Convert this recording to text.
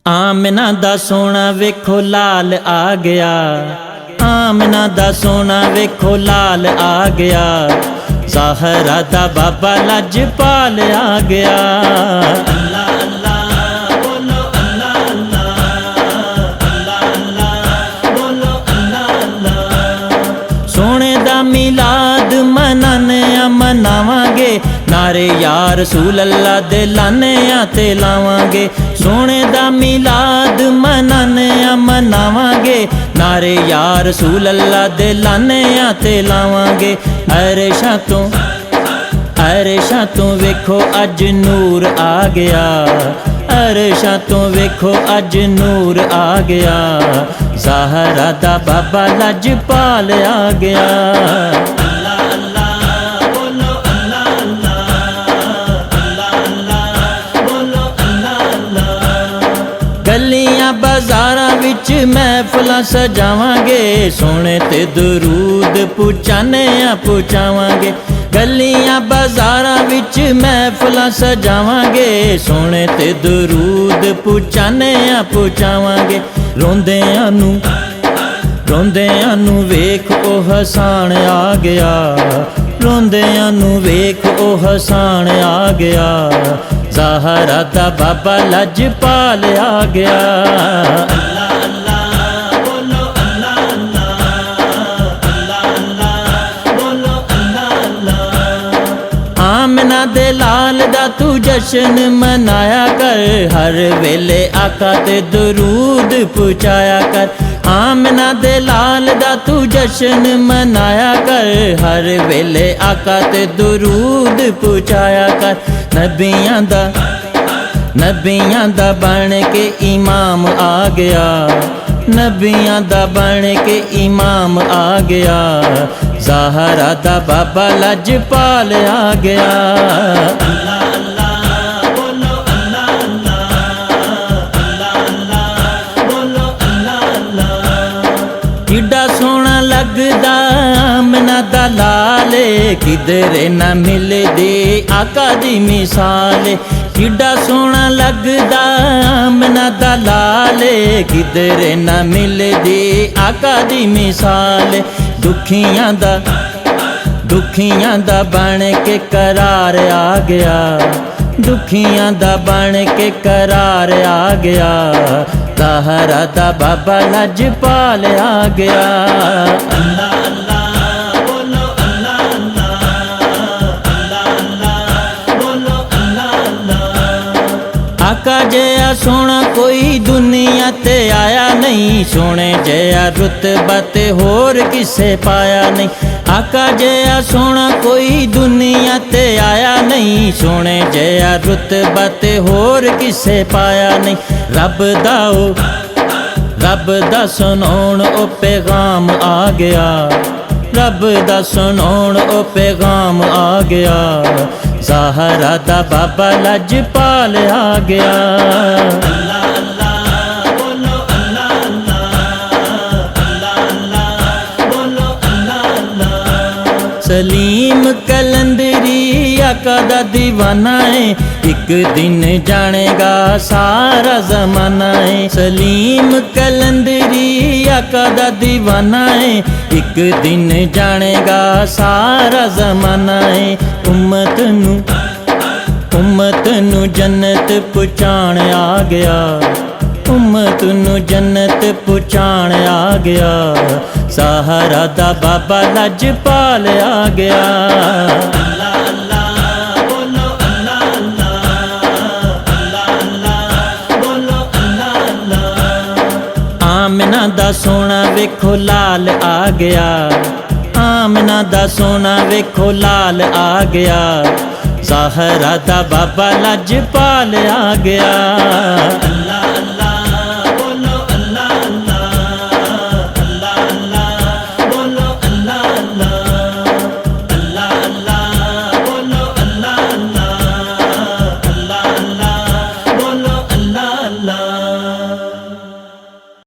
आमना दा सोना वेखो लाल आ गया, आमना दा सोना वेखो लाल आ गया, ज़हरा दा बाबा लजपाल आ गया। अल्लाह अल्लाह बोलो अल्लाह अल्लाह, अल्लाह अल्लाह बोलो अल्लाह अल्लाह। सोने दा मिलाद मनाने मनावांगे, नारे या रसूल अल्लाह दे लाने ते लावांगे। सोने दा मिलाद मनाने मनावांगे, नारे या रसूल अल्लाह दे लाने ते लावांगे। अरशा तो वेखो अज नूर आ गया, अरशा तो वेखो अज नूर आ गया, ज़हरा दा बाबा लजपाल आ गया। अल्लाह अल्लाह बोलो अल्लाह अल्लाह, अल्लाह अल्लाह बोलो अल्लाह अल्लाह। गलियां बाजारां विच महफिलां सजावांगे, सोने ते दरूद पुचाने पुचावांगे। गलियां बाजारां विच महफिलां सजावांगे, सोने ते दरूद पुचाने पुचावांगे। रोंदियां नू वेख ओ हसान आ गया, रोंदियां नू वेख ओ हसान आ गया, ज़हरा दा बाबा लजपाल आ गया। अल्लाह अल्लाह बोलो अल्लाह अल्लाह, अल्लाह अल्लाह बोलो अल्लाह अल्लाह। आमना दे लाल दा तू जश्न मनाया कर, हर वेले आका ते दरूद पुचाया कर। आमना दे लाल दा तू जश्न मनाया कर, हर वेले आका ते दरूद पुचाया कर। नबियां दा बन के इमाम आ गया, नबियां दा बन के इमाम आ गया, ज़हरा दा बाबा लजपाल आ गया। अल्लाह अल्लाह बोलो अल्लाह अल्लाह, अल्लाह अल्लाह बोलो अल्लाह अल्लाह। किड्डा सोहना लगदा आमना दा लाल, किधरे ना मिलदी आका दी मिसाल। किड्डा सोहना लगदा आमना दा लाल, किधरे ना मिलदी आका दी मिसाल। दुखियां दा बन के करार आ गया, दुखियां दा बन के करार आ गया, ज़हरा दा बाबा लजपाल आ गया। अल्लाह अल्लाह बोलो अल्लाह अल्लाह, अल्लाह अल्लाह बोलो अल्लाह अल्लाह। आका जिहा सोना कोई दुनिया ते आया नहीं, सोने जिहा रुतबा ते होर किसे पाया नहीं। आका जिहा सोना कोई दुनिया ते आया नहीं, सोने जिहा रुतबा ते होर किसे पाया नहीं। रब दा सुनाउण ओ पैगाम आ गया, रब दा सुनाउण ओ पैगाम आ गया, ज़हरा दा बाबा लजपाल आ गया। अल्लाह अल्लाह बोलो अल्लाह अल्लाह, अल्लाह अल्लाह बोलो अल्लाह अल्लाह। सलीम कलंदरी आका दा दीवाना है, एक दिन जानेगा सारा ज़माना है। सलीम कलंदरी आका दा दीवाना है, एक दिन जानेगा सारा ज़माना है। उम्मत नू जन्नत पुचाण आ गया, उम्मत नू जन्नत पुचाण आ गया, ज़हरा दा बाबा लजपाल आ गया। अल्लाह अल्लाह बोलो अल्लाह अल्लाह, अल्लाह अल्लाह बोलो अल्लाह अल्लाह। आमना दा सोना वेखो लाल आ गया, आमना दा सोना वेखो लाल आ गया, ज़हरा दा बाबा लजपाल आ गया। अल्लाह अल्लाह